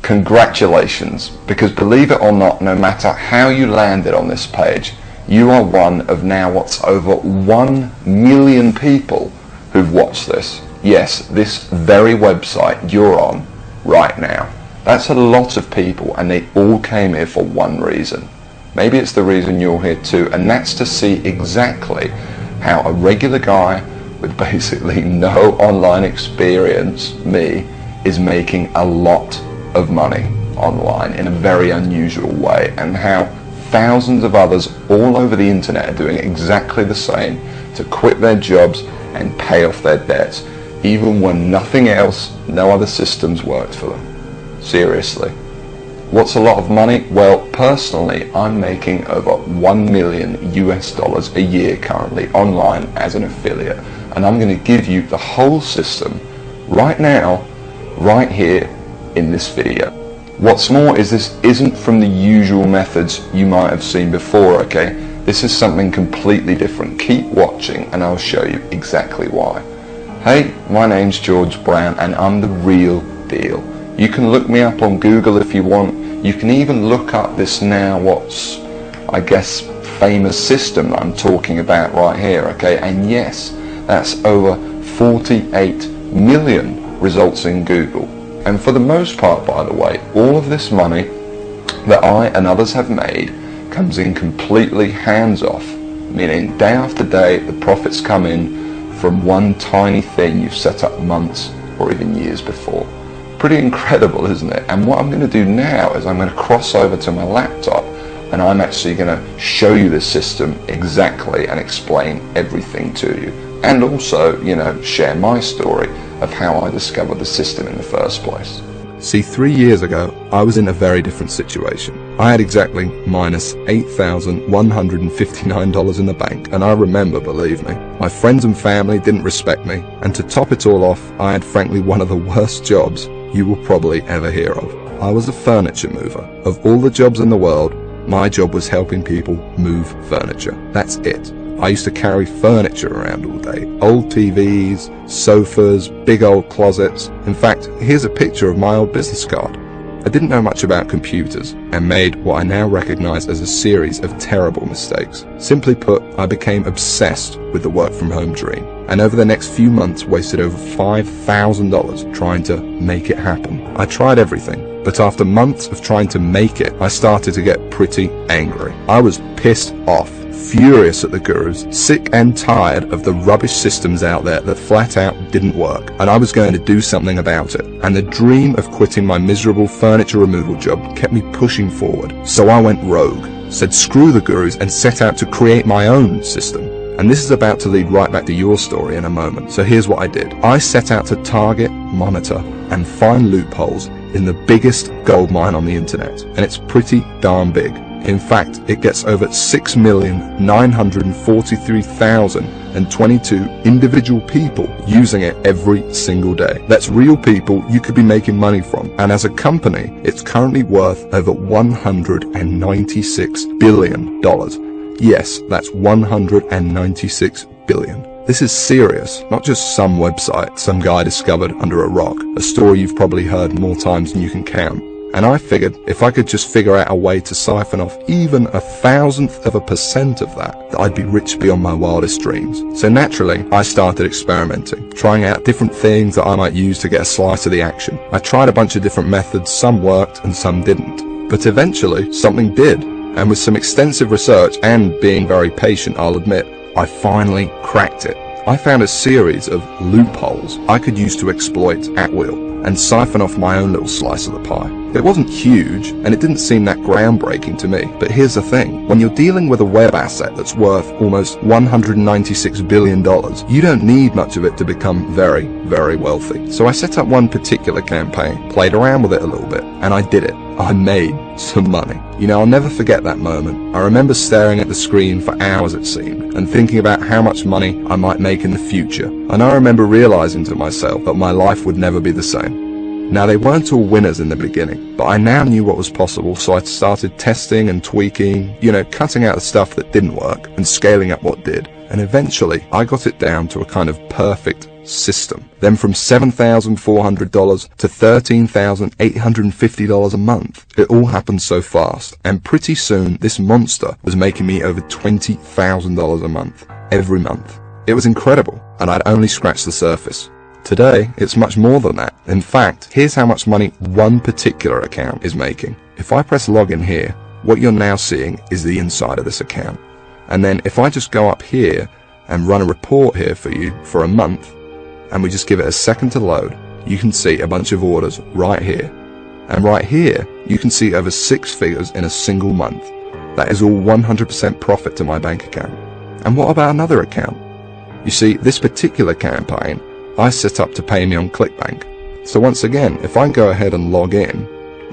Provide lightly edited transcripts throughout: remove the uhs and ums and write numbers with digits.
congratulations, because believe it or not, no matter how you landed on this page, you are one of now what's over 1 million people who've watched this. Yes, this very website you're on right now. That's a lot of people, and they all came here for one reason. Maybe it's the reason you're here too, and that's to see exactly how a regular guy with basically no online experience, me, is making a lot of money online in a very unusual way, and how thousands of others all over the internet are doing exactly the same to quit their jobs and pay off their debts, even when nothing else, no other systems worked for them. Seriously. What's a lot of money? Well, personally, I'm making over $1 million US a year currently online as an affiliate, and I'm going to give you the whole system right now, right here in this video. What's more is this isn't from the usual methods you might have seen before, okay? This is something completely different. Keep watching and I'll show you exactly why. Hey, my name's George Brown and I'm the real deal. You can look me up on Google if you want. You can even look up this now, what's, I guess, famous system that I'm talking about right here, okay? And yes, that's over 48 million results in Google. And for the most part, by the way, all of this money that I and others have made comes in completely hands-off, meaning day after day the profits come in from one tiny thing you've set up months or even years before. Pretty incredible, isn't it? And what I'm going to do now is I'm going to cross over to my laptop and I'm actually going to show you the system exactly and explain everything to you. And also, you know, share my story of how I discovered the system in the first place. See, 3 years ago, I was in a very different situation. I had exactly minus $8,159 in the bank, and I remember, believe me, my friends and family didn't respect me, and to top it all off, I had frankly one of the worst jobs you will probably ever hear of. I was a furniture mover. Of all the jobs in the world, my job was helping people move furniture. That's it. I used to carry furniture around all day. Old TVs, sofas, big old closets. In fact, here's a picture of my old business card. I didn't know much about computers and made what I now recognize as a series of terrible mistakes. Simply put, I became obsessed with the work from home dream, and over the next few months wasted over $5,000 trying to make it happen. I tried everything, but after months of trying to make it, I started to get pretty angry. I was pissed off, furious at the gurus, sick and tired of the rubbish systems out there that flat out didn't work, and I was going to do something about it. And the dream of quitting my miserable furniture removal job kept me pushing forward. So I went rogue, said screw the gurus, and set out to create my own system. And this is about to lead right back to your story in a moment. So here's what I did. I set out to target, monitor, and find loopholes in the biggest gold mine on the internet. And it's pretty darn big. In fact, it gets over 6,943,022 individual people using it every single day. That's real people you could be making money from. And as a company, it's currently worth over $196 billion. Yes, that's 196 billion. This is serious, not just some website some guy discovered under a rock, a story you've probably heard more times than you can count. And I figured if I could just figure out a way to siphon off even 1,000% of that I'd be rich beyond my wildest dreams. So naturally, I started experimenting, trying out different things that I might use to get a slice of the action. I tried a bunch of different methods, some worked and some didn't. But eventually, something did. And with some extensive research and being very patient, I'll admit, I finally cracked it. I found a series of loopholes I could use to exploit at will and siphon off my own little slice of the pie. It wasn't huge, and it didn't seem that groundbreaking to me. But here's the thing. When you're dealing with a web asset that's worth almost $196 billion, you don't need much of it to become very, very wealthy. So I set up one particular campaign, played around with it a little bit, and I did it. I made some money. You know, I'll never forget that moment. I remember staring at the screen for hours, it seemed, and thinking about how much money I might make in the future. And I remember realizing to myself that my life would never be the same. Now, they weren't all winners in the beginning, but I now knew what was possible, so I started testing and tweaking, you know, cutting out the stuff that didn't work and scaling up what did. And eventually, I got it down to a kind of perfect system. Then from $7,400 to $13,850 a month. It all happened so fast, and pretty soon this monster was making me over $20,000 a month, every month. It was incredible, and I'd only scratched the surface. Today, it's much more than that. In fact, here's how much money one particular account is making. If I press login here, what you're now seeing is the inside of this account. And then if I just go up here and run a report here for you for a month, and we just give it a second to load, you can see a bunch of orders right here. And right here, you can see over 6 figures in a single month. That is all 100% profit to my bank account. And what about another account? You see, this particular campaign, I set up to pay me on ClickBank. So once again, if I go ahead and log in,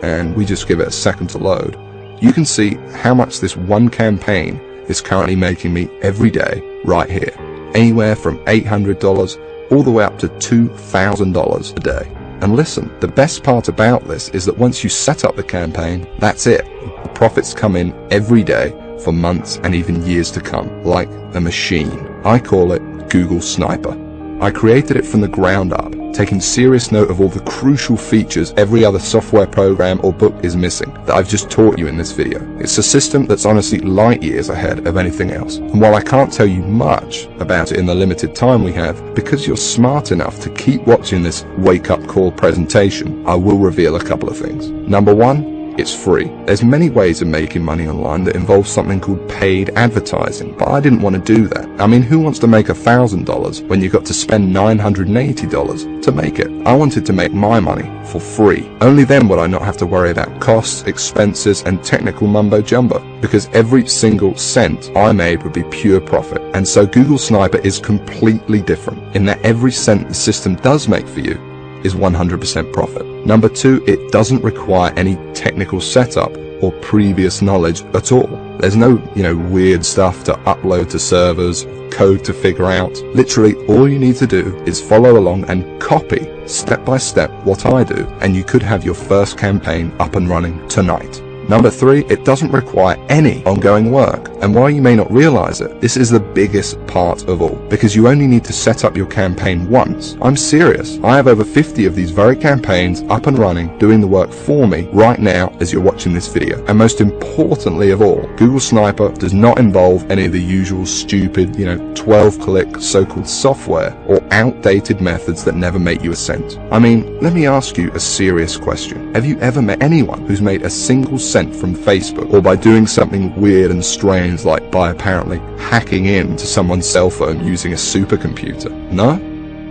and we just give it a second to load, you can see how much this one campaign is currently making me every day right here. Anywhere from $800 all the way up to $2,000 a day. And listen, the best part about this is that once you set up the campaign, that's it. The profits come in every day for months and even years to come, like a machine. I call it Google Sniper. I created it from the ground up, taking serious note of all the crucial features every other software program or book is missing that I've just taught you in this video. It's a system that's honestly light years ahead of anything else. And while I can't tell you much about it in the limited time we have, because you're smart enough to keep watching this wake-up call presentation, I will reveal a couple of things. Number one, it's free. There's many ways of making money online that involve something called paid advertising, but I didn't want to do that. I mean, who wants to make $1,000 when you've got to spend $980 to make it? I wanted to make my money for free. Only then would I not have to worry about costs, expenses, and technical mumbo jumbo, because every single cent I made would be pure profit. And so Google Sniper is completely different in that every cent the system does make for you is 100% profit. Number two, it doesn't require any technical setup or previous knowledge at all. There's no, weird stuff to upload to servers, code to figure out. Literally, all you need to do is follow along and copy step by step what I do, and you could have your first campaign up and running tonight. Number three, it doesn't require any ongoing work. And while you may not realize it, this is the biggest part of all, because you only need to set up your campaign once. I'm serious. I have over 50 of these very campaigns up and running, doing the work for me right now as you're watching this video. And most importantly of all, Google Sniper does not involve any of the usual stupid, 12-click so-called software or outdated methods that never make you a cent. I mean, let me ask you a serious question. Have you ever met anyone who's made a single cent from Facebook, or by doing something weird and strange like by apparently hacking into someone's cell phone using a supercomputer? No?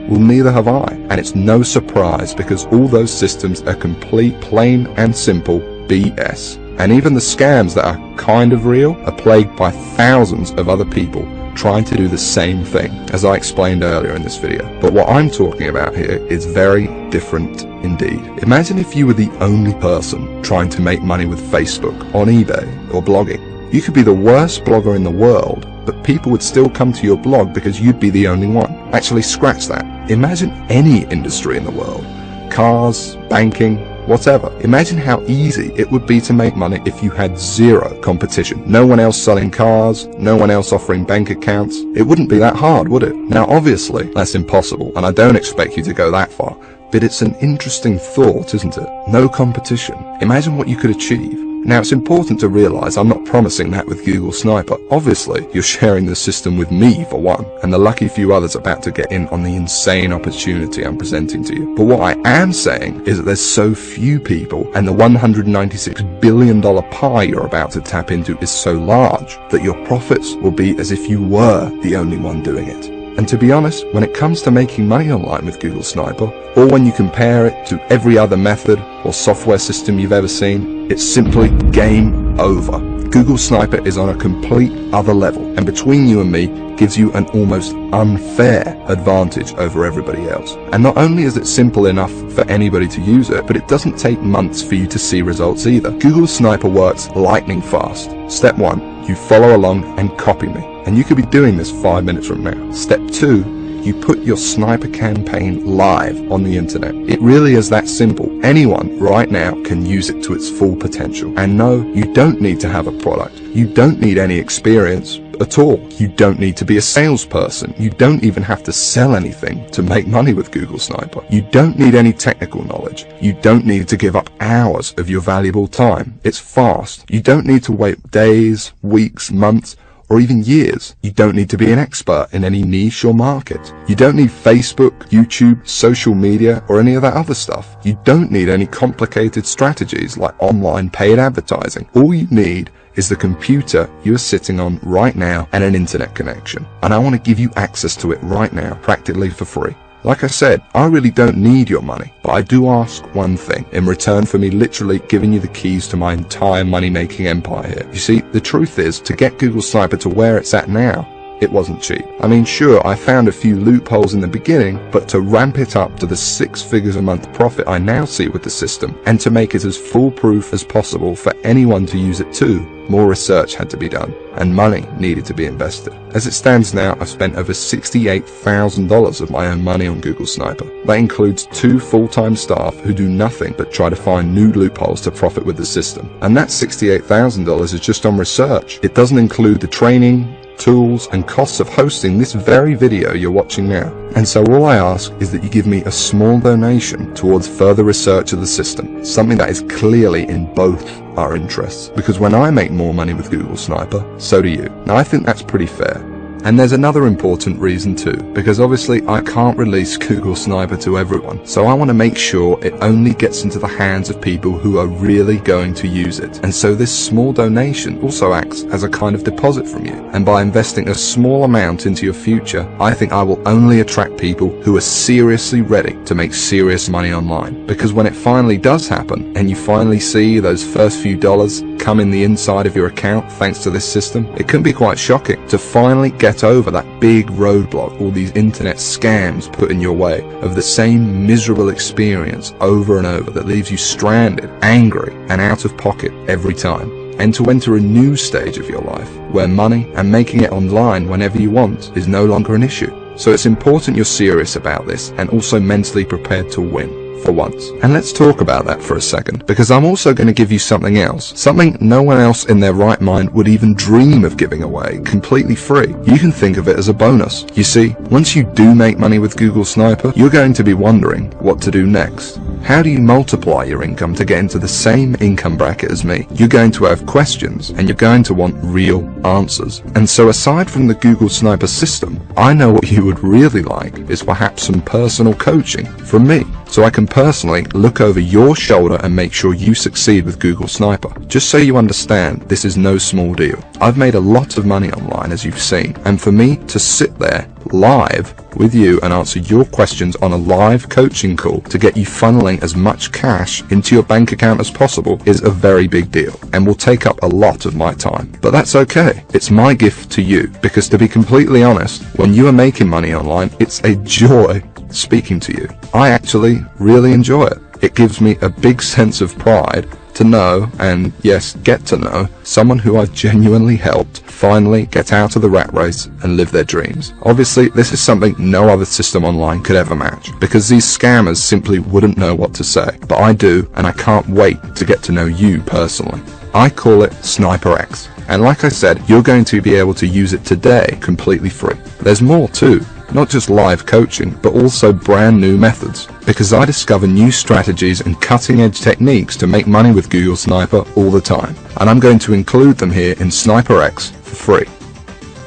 Well, neither have I. And it's no surprise, because all those systems are complete, plain and simple BS. And even the scams that are kind of real are plagued by thousands of other people trying to do the same thing, as I explained earlier in this video. But what I'm talking about here is very different indeed. Imagine if you were the only person trying to make money with Facebook, on eBay, or blogging. You could be the worst blogger in the world, but people would still come to your blog because you'd be the only one. Actually, scratch that. Imagine any industry in the world. Cars, banking, whatever. Imagine how easy it would be to make money if you had zero competition. No one else selling cars, no one else offering bank accounts. It wouldn't be that hard, would it? Now, obviously, that's impossible, and I don't expect you to go that far. But it's an interesting thought, isn't it? No competition. Imagine what you could achieve. Now, it's important to realize I'm not promising that with Google Sniper. Obviously, you're sharing the system with me for one, and the lucky few others about to get in on the insane opportunity I'm presenting to you. But what I am saying is that there's so few people, and the $196 billion pie you're about to tap into is so large, that your profits will be as if you were the only one doing it. And to be honest, when it comes to making money online with Google Sniper, or when you compare it to every other method or software system you've ever seen, it's simply game over. Google Sniper is on a complete other level, and between you and me, gives you an almost unfair advantage over everybody else. And not only is it simple enough for anybody to use it, but it doesn't take months for you to see results either. Google Sniper works lightning fast. Step 1, you follow along and copy me. And you could be doing this 5 minutes from now. Step 2, you put your Sniper campaign live on the internet. It really is that simple. Anyone right now can use it to its full potential. And no, you don't need to have a product. You don't need any experience. at all. You don't need to be a salesperson. You don't even have to sell anything to make money with Google Sniper. You don't need any technical knowledge. You don't need to give up hours of your valuable time. It's fast. You don't need to wait days, weeks, months, or even years. You don't need to be an expert in any niche or market. You don't need Facebook, YouTube, social media, or any of that other stuff. You don't need any complicated strategies like online paid advertising. All you need is the computer you are sitting on right now and an internet connection. And I want to give you access to it right now, practically for free. Like I said, I really don't need your money, but I do ask one thing in return for me literally giving you the keys to my entire money-making empire here. You see, the truth is, to get Google Sniper to where it's at now, it wasn't cheap. I mean, sure, I found a few loopholes in the beginning, but to ramp it up to the 6 figures a month profit I now see with the system, and to make it as foolproof as possible for anyone to use it too, more research had to be done, and money needed to be invested. As it stands now, I've spent over $68,000 of my own money on Google Sniper. That includes 2 full-time staff who do nothing but try to find new loopholes to profit with the system. And that $68,000 is just on research. It doesn't include the training, tools, and costs of hosting this very video you're watching now. And so all I ask is that you give me a small donation towards further research of the system, something that is clearly in both our interests. Because when I make more money with Google Sniper, so do you. Now I think that's pretty fair. And there's another important reason too, because obviously I can't release Google Sniper to everyone, so I want to make sure it only gets into the hands of people who are really going to use it. And so this small donation also acts as a kind of deposit from you, and by investing a small amount into your future, I think I will only attract people who are seriously ready to make serious money online. Because when it finally does happen, and you finally see those first few dollars come in the inside of your account thanks to this system, it can be quite shocking to finally get over that big roadblock all these internet scams put in your way of the same miserable experience over and over that leaves you stranded, angry, and out of pocket every time. And to enter a new stage of your life where money and making it online whenever you want is no longer an issue. So it's important you're serious about this and also mentally prepared to win. For once. And let's talk about that for a second, because I'm also going to give you something else, something no one else in their right mind would even dream of giving away completely free. You can think of it as a bonus. You see, once you do make money with Google Sniper, you're going to be wondering what to do next. How do you multiply your income to get into the same income bracket as me? You're going to have questions, and you're going to want real answers. And so aside from the Google Sniper system, I know what you would really like is perhaps some personal coaching from me, so I can personally look over your shoulder and make sure you succeed with Google Sniper. Just so you understand, this is no small deal. I've made a lot of money online, as you've seen, and for me to sit there live with you and answer your questions on a live coaching call to get you funneling as much cash into your bank account as possible is a very big deal and will take up a lot of my time. But that's okay. It's my gift to you, because to be completely honest, when you are making money online, it's a joy speaking to you. I actually really enjoy it. It gives me a big sense of pride to know, and yes, get to know, someone who I've genuinely helped finally get out of the rat race and live their dreams. Obviously, this is something no other system online could ever match, because these scammers simply wouldn't know what to say. But I do, and I can't wait to get to know you personally. I call it Sniper X. And like I said, you're going to be able to use it today completely free. There's more too. Not just live coaching, but also brand new methods. Because I discover new strategies and cutting edge techniques to make money with Google Sniper all the time. And I'm going to include them here in Sniper X for free.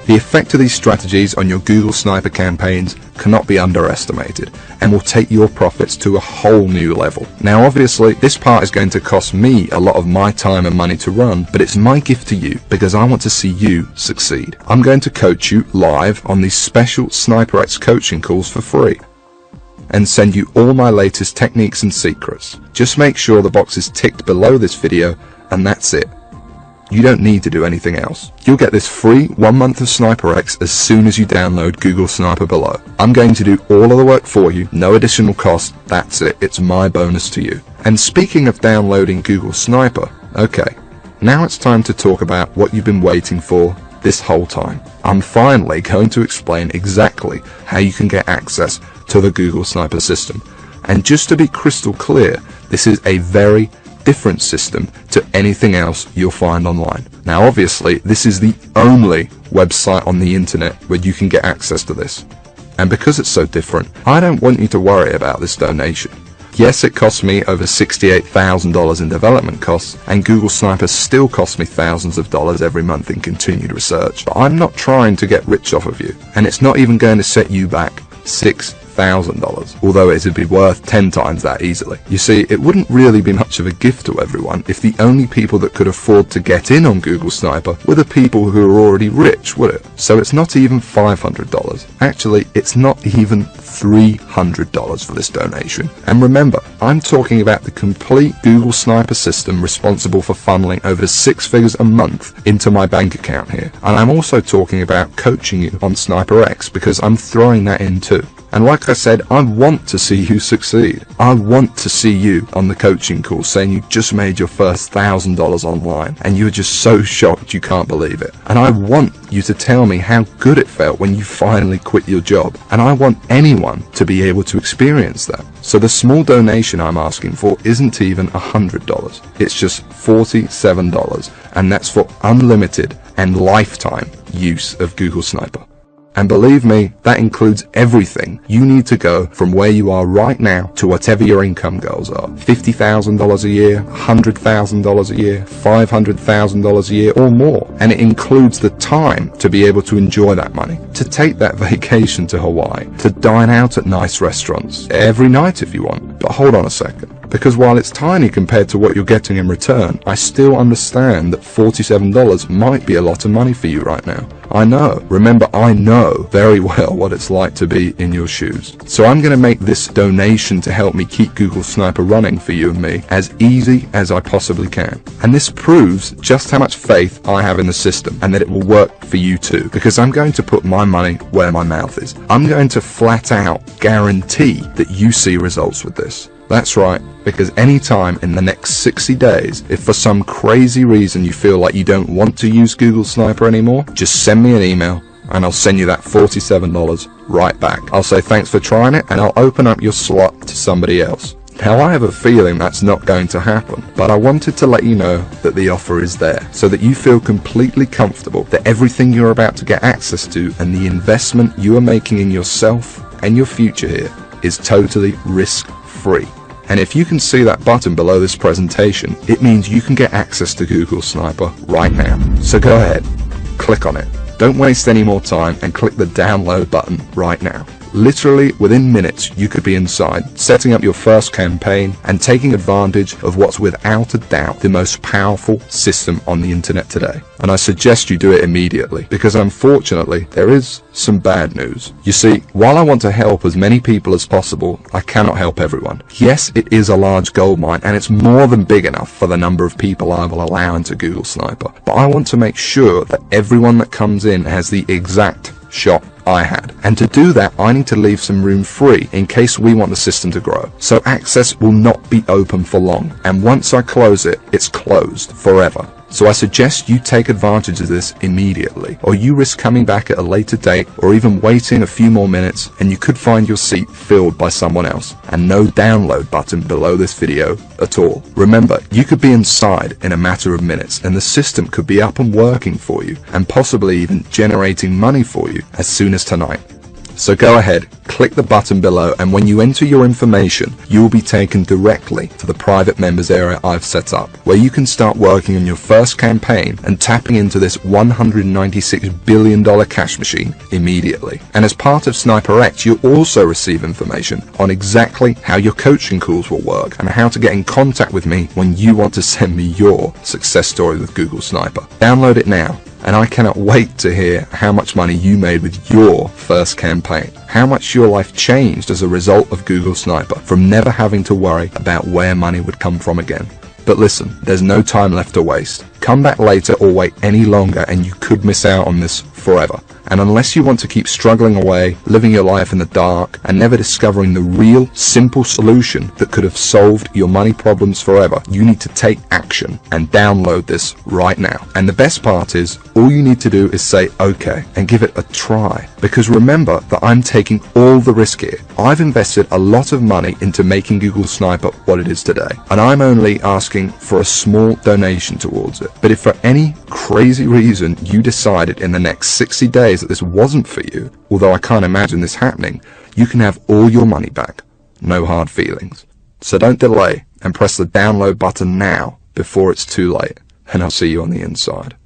The effect of these strategies on your Google Sniper campaigns cannot be underestimated and will take your profits to a whole new level. Now obviously this part is going to cost me a lot of my time and money to run, but it's my gift to you because I want to see you succeed. I'm going to coach you live on these special Sniper X coaching calls for free and send you all my latest techniques and secrets. Just make sure the box is ticked below this video and that's it. You don't need to do anything else. You'll get this free 1 month of Sniper X as soon as you download Google Sniper below. I'm going to do all of the work for you, no additional cost, that's it, it's my bonus to you. And speaking of downloading Google Sniper, okay, now it's time to talk about what you've been waiting for this whole time. I'm finally going to explain exactly how you can get access to the Google Sniper system. And just to be crystal clear, this is a very, different system to anything else you'll find online. Now obviously this is the only website on the internet where you can get access to this. And because it's so different, I don't want you to worry about this donation. Yes, it cost me over $68,000 in development costs, and Google Sniper still costs me thousands of dollars every month in continued research. But I'm not trying to get rich off of you, and it's not even going to set you back $6,000, although it would be worth 10 times that easily. You see, it wouldn't really be much of a gift to everyone if the only people that could afford to get in on Google Sniper were the people who are already rich, would it? So it's not even $500. Actually, it's not even $300 for this donation. And remember, I'm talking about the complete Google Sniper system responsible for funneling over 6 figures a month into my bank account here. And I'm also talking about coaching you on Sniper X, because I'm throwing that in too. And like I said, I want to see you succeed. I want to see you on the coaching call saying you just made your first $1,000 online and you're just so shocked you can't believe it. And I want you to tell me how good it felt when you finally quit your job. And I want anyone to be able to experience that. So the small donation I'm asking for isn't even $100. It's just $47, and that's for unlimited and lifetime use of Google Sniper. And believe me, that includes everything you need to go from where you are right now to whatever your income goals are. $50,000 a year, $100,000 a year, $500,000 a year or more. And it includes the time to be able to enjoy that money, to take that vacation to Hawaii, to dine out at nice restaurants every night if you want. But hold on a second. Because while it's tiny compared to what you're getting in return, I still understand that $47 might be a lot of money for you right now. I know. Remember, I know very well what it's like to be in your shoes. So I'm going to make this donation to help me keep Google Sniper running for you and me as easy as I possibly can. And this proves just how much faith I have in the system and that it will work for you too. Because I'm going to put my money where my mouth is. I'm going to flat out guarantee that you see results with this. That's right, because anytime in the next 60 days, if for some crazy reason you feel like you don't want to use Google Sniper anymore, just send me an email and I'll send you that $47 right back. I'll say thanks for trying it and I'll open up your slot to somebody else. Now I have a feeling that's not going to happen, but I wanted to let you know that the offer is there so that you feel completely comfortable that everything you're about to get access to and the investment you are making in yourself and your future here is totally risk-free. And if you can see that button below this presentation, it means you can get access to Google Sniper right now. So go ahead, click on it. Don't waste any more time and click the download button right now. Literally within minutes you could be inside, setting up your first campaign and taking advantage of what's without a doubt the most powerful system on the internet today. And I suggest you do it immediately, because unfortunately there is some bad news. You see, while I want to help as many people as possible, I cannot help everyone. Yes, it is a large gold mine and it's more than big enough for the number of people I will allow into Google Sniper, but I want to make sure that everyone that comes in has the exact shot I had. And to do that, I need to leave some room free in case we want the system to grow. So access will not be open for long. And once I close it, it's closed forever. So I suggest you take advantage of this immediately, or you risk coming back at a later date or even waiting a few more minutes and you could find your seat filled by someone else, and no download button below this video at all. Remember, you could be inside in a matter of minutes and the system could be up and working for you and possibly even generating money for you as soon as tonight. So go ahead, click the button below, and when you enter your information, you will be taken directly to the private members area I've set up, where you can start working on your first campaign and tapping into this $196 billion cash machine immediately. And as part of Sniper X, you'll also receive information on exactly how your coaching calls will work and how to get in contact with me when you want to send me your success story with Google Sniper. Download it now. And I cannot wait to hear how much money you made with your first campaign. How much your life changed as a result of Google Sniper, from never having to worry about where money would come from again. But listen, there's no time left to waste. Come back later or wait any longer and you could miss out on this forever. And unless you want to keep struggling away, living your life in the dark, and never discovering the real, simple solution that could have solved your money problems forever, you need to take action and download this right now. And the best part is, all you need to do is say okay and give it a try. Because remember that I'm taking all the risk here. I've invested a lot of money into making Google Sniper what it is today, and I'm only asking for a small donation towards it. But if for any crazy reason you decided in the next 60 days that this wasn't for you, although I can't imagine this happening, you can have all your money back. No hard feelings. So don't delay and press the download button now before it's too late, and I'll see you on the inside.